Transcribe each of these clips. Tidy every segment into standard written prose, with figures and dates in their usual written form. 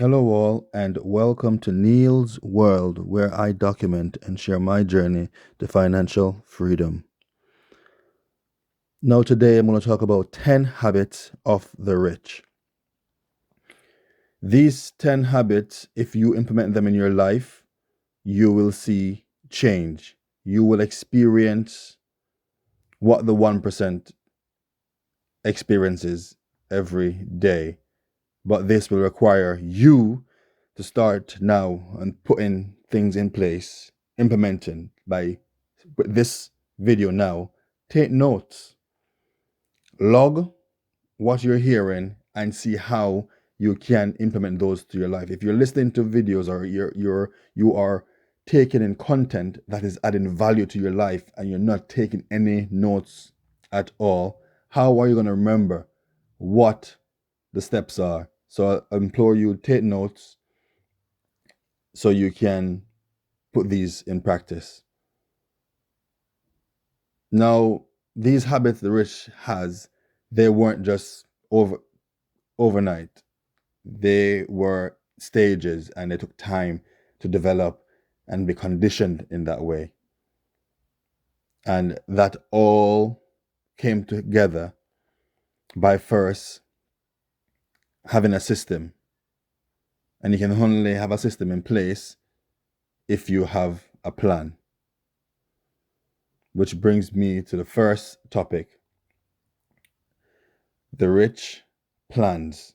Hello, all, and welcome to Neil's World, where I document and share my journey to financial freedom. Now, today I'm going to talk about 10 habits of the rich. These 10 habits, if you implement them in your life, you will see change. You will experience what the 1% experiences every day. But this will require you to start now and putting things in place, implementing by this video now. Take notes, log what you're hearing, and see how you can implement those to your life. If you're listening to videos or you are taking in content that is adding value to your life and you're not taking any notes at all, how are you going to remember what the steps are? So I implore you, take notes so you can put these in practice. Now, these habits the rich has, they weren't just overnight. They were stages and they took time to develop and be conditioned in that way. And that all came together by first having a system. And you can only have a system in place if you have a plan. Which brings me to the first topic. The rich plans.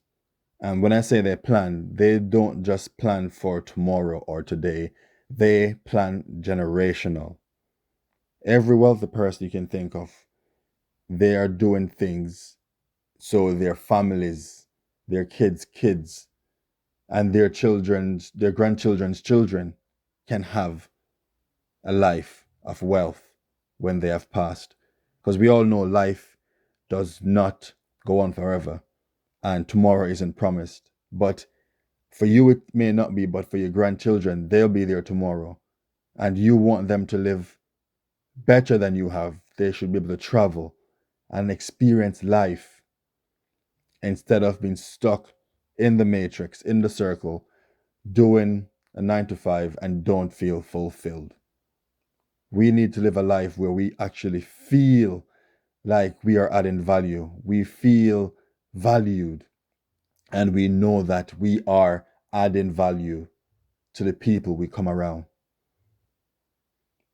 And when I say they plan, they don't just plan for tomorrow or today. They plan generational. Every wealthy person you can think of, they are doing things so their families, their kids, and their grandchildren's children can have a life of wealth when they have passed. Because we all know life does not go on forever and tomorrow isn't promised. But for you, it may not be, but for your grandchildren, they'll be there tomorrow. And you want them to live better than you have. They should be able to travel and experience life instead of being stuck in the matrix, in the circle, doing a 9 to 5 and don't feel fulfilled. We need to live a life where we actually feel like we are adding value. We feel valued. And we know that we are adding value to the people we come around.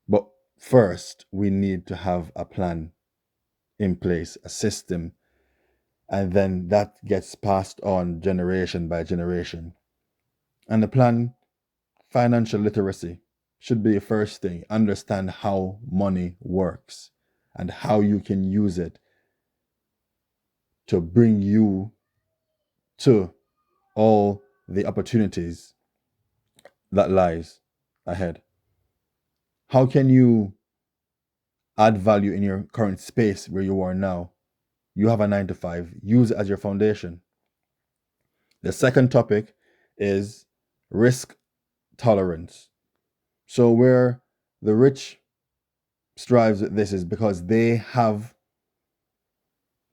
But first, we need to have a plan in place, a system, and then that gets passed on generation by generation. And the plan, financial literacy, should be the first thing. Understand how money works and how you can use it to bring you to all the opportunities that lies ahead. How can you add value in your current space where you are now? You have a 9 to 5, use it as your foundation. The second topic is risk tolerance. So, where the rich strives with this is because they have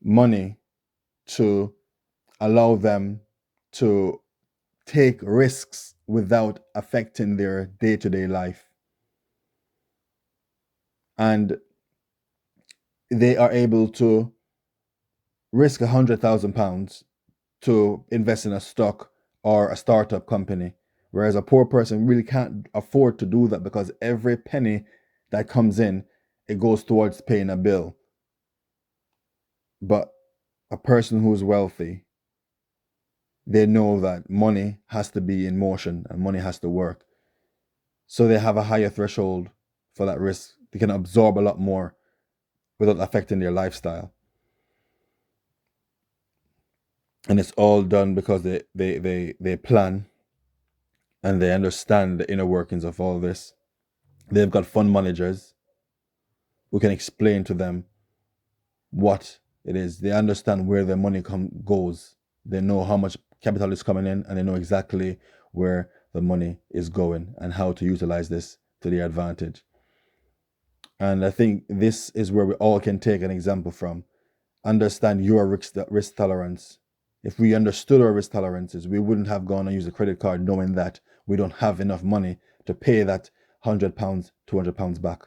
money to allow them to take risks without affecting their day to day life. And they are able to risk £100,000 to invest in a stock or a startup company. Whereas a poor person really can't afford to do that because every penny that comes in, it goes towards paying a bill. But a person who's wealthy, they know that money has to be in motion and money has to work. So they have a higher threshold for that risk. They can absorb a lot more without affecting their lifestyle. And it's all done because they plan and they understand the inner workings of all this. They've got fund managers who can explain to them what it is. They understand where their money goes. They know how much capital is coming in and they know exactly where the money is going and how to utilize this to their advantage. And I think this is where we all can take an example from. Understand your risk tolerance If we understood our risk tolerances, we wouldn't have gone and used a credit card knowing that we don't have enough money to pay that £100, £200 back.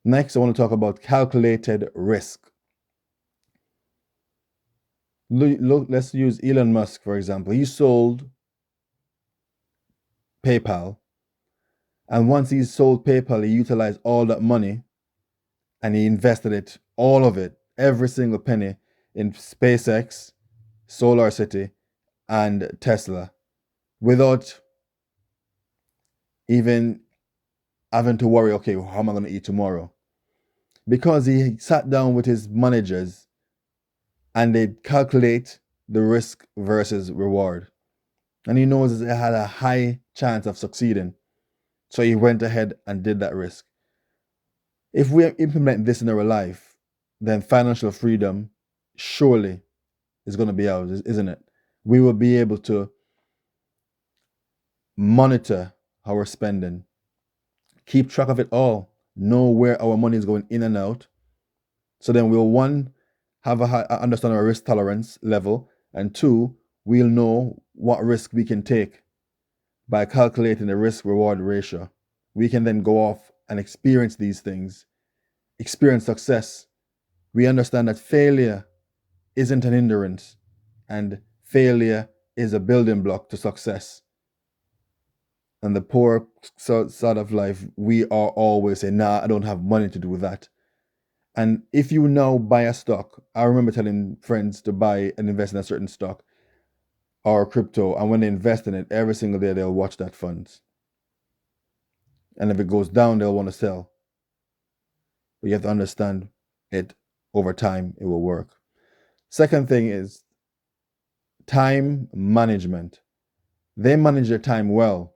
Next, I want to talk about calculated risk. Look, let's use Elon Musk, for example. He sold PayPal, and once he sold PayPal, he utilized all that money and he invested it, all of it, every single penny, in SpaceX, Solar City, and Tesla, without even having to worry, okay, how am I going to eat tomorrow? Because he sat down with his managers and they calculate the risk versus reward. And he knows it had a high chance of succeeding. So he went ahead and did that risk. If we implement this in our life, then financial freedom surely is going to be ours, isn't it? We will be able to monitor how we're spending, keep track of it all, know where our money is going in and out. So then we'll, one, have a high, understand our risk tolerance level, and two, we'll know what risk we can take by calculating the risk reward ratio. We can then go off and experience these things, experience success. We understand that failure isn't an hindrance, and failure is a building block to success. And the poor side of life, we are always saying, nah, I don't have money to do that. And if you now buy a stock, I remember telling friends to buy and invest in a certain stock or crypto, and when they invest in it, every single day they'll watch that funds. And if it goes down, they'll want to sell. But you have to understand it over time, it will work. Second thing is time management. They manage their time well.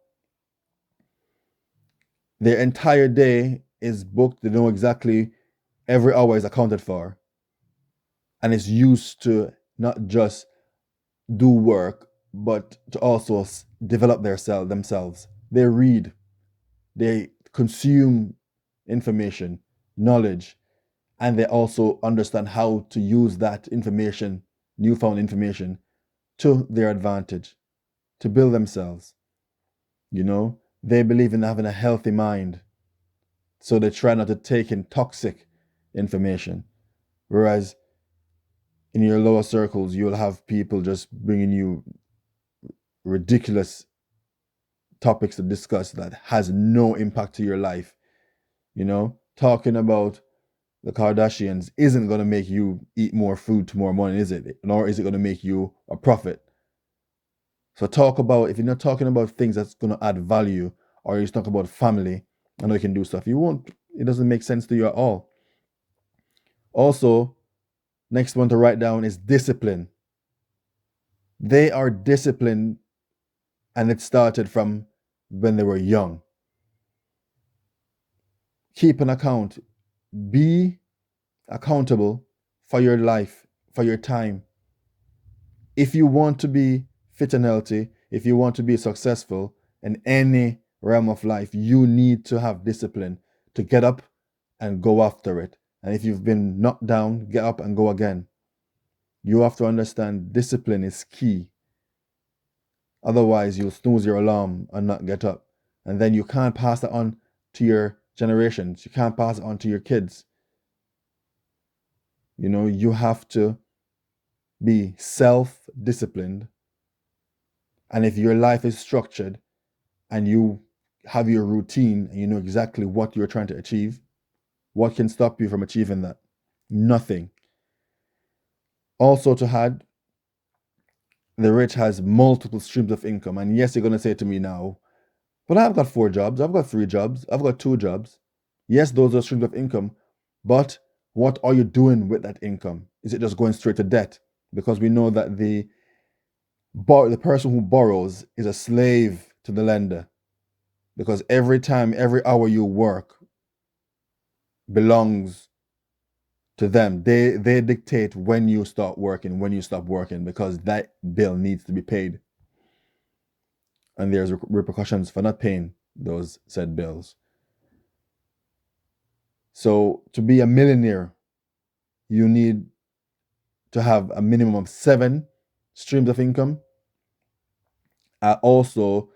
Their entire day is booked. They know exactly every hour is accounted for. And it's used to not just do work, but to also develop themselves. They read, they consume information, knowledge, and they also understand how to use that information, newfound information, to their advantage, to build themselves. You know, they believe in having a healthy mind, so they try not to take in toxic information. Whereas in your lower circles, you'll have people just bringing you ridiculous topics to discuss that has no impact to your life. You know, talking about the Kardashians isn't going to make you eat more food tomorrow morning, is it? Nor is it going to make you a profit. So talk about, if you're not talking about things that's going to add value, or you're talking about family, I know you can do stuff, you won't, it doesn't make sense to you at all. Also, next one to write down is discipline. They are disciplined, and it started from when they were young. Keep an account. Be accountable for your life, for your time. If you want to be fit and healthy, if you want to be successful in any realm of life, you need to have discipline to get up and go after it. And if you've been knocked down, get up and go again. You have to understand discipline is key. Otherwise, you'll snooze your alarm and not get up. And then you can't pass it on to your generations. You can't pass it on to your kids. You know, you have to be self-disciplined. And if your life is structured and you have your routine and you know exactly what you're trying to achieve, what can stop you from achieving that? Nothing. Also, to add, the rich has multiple streams of income. And yes, you're going to say to me now, but I've got 4 jobs, I've got 3 jobs, I've got 2 jobs. Yes, those are streams of income, but what are you doing with that income? Is it just going straight to debt? Because we know that the person who borrows is a slave to the lender. Because every time, every hour you work belongs to them. They dictate when you start working, when you stop working, because that bill needs to be paid. And there's repercussions for not paying those said bills. So to be a millionaire, you need to have a minimum of 7 streams of income. Also,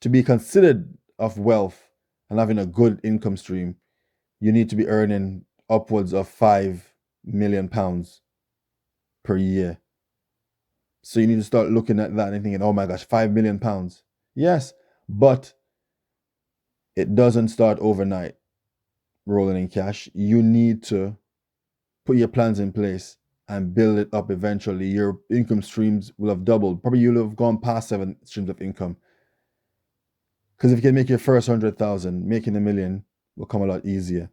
to be considered of wealth and having a good income stream, you need to be earning upwards of £5 million per year. So you need to start looking at that and thinking, oh my gosh, £5 million. Yes, but it doesn't start overnight rolling in cash. You need to put your plans in place and build it up eventually. Your income streams will have doubled. Probably you'll have gone past 7 streams of income. Because if you can make your first 100,000, making a million will come a lot easier.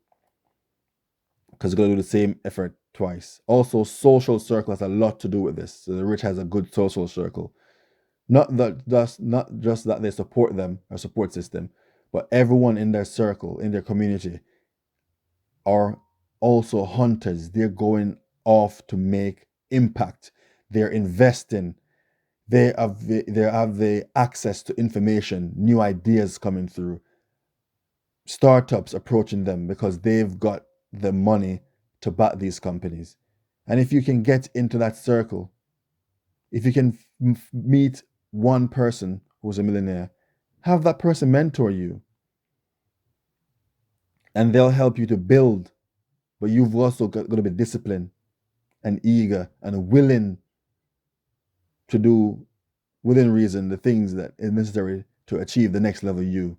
Because you're going to do the same effort twice. Also, social circle has a lot to do with this. So the rich has a good social circle. Not just that they support them or support system, but everyone in their circle, in their community, are also hunters. They're going off to make impact. They're investing. They have the access to information, new ideas coming through, startups approaching them because they've got the money to back these companies. And if you can get into that circle, if you can meet one person who's a millionaire, have that person mentor you. And they'll help you to build. But you've also got to be disciplined and eager and willing to do, within reason, the things that is necessary to achieve the next level you.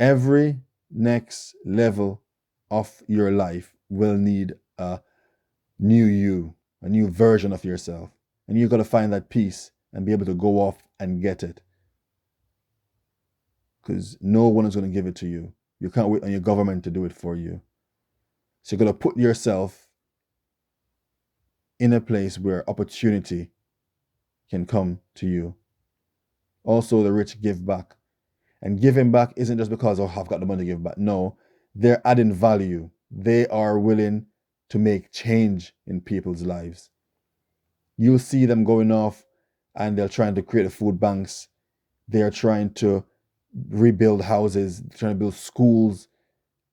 Every next level of your life will need a new you, a new version of yourself. And you've got to find that peace and be able to go off and get it. Because no one is going to give it to you. You can't wait on your government to do it for you. So you've got to put yourself in a place where opportunity can come to you. Also, the rich give back. And giving back isn't just because, oh, I've got the money to give back. No, they're adding value. They are willing to make change in people's lives. You'll see them going off and they're trying to create food banks. They're trying to rebuild houses, trying to build schools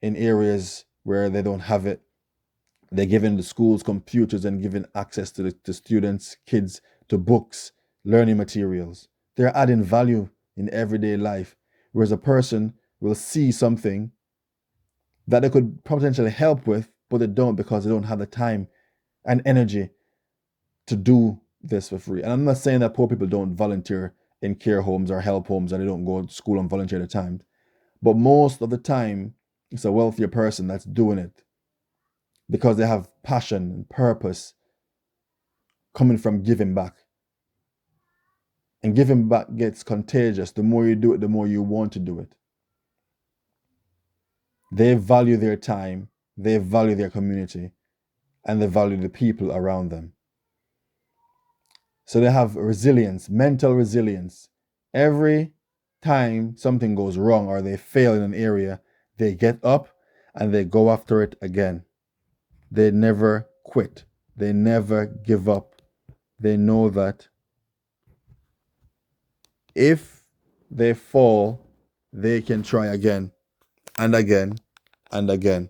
in areas where they don't have it. They're giving the schools computers and giving access to the students, kids, to books, learning materials. They're adding value in everyday life. Whereas a person will see something that they could potentially help with, but they don't because they don't have the time and energy to do this for free. And I'm not saying that poor people don't volunteer in care homes or help homes and they don't go to school and volunteer at the time. But most of the time, it's a wealthier person that's doing it because they have passion and purpose coming from giving back. And giving back gets contagious. The more you do it, the more you want to do it. They value their time, they value their community, and they value the people around them. So they have resilience, mental resilience. Every time something goes wrong or they fail in an area, they get up and they go after it again. They never quit. They never give up. They know that if they fall, they can try again and again and again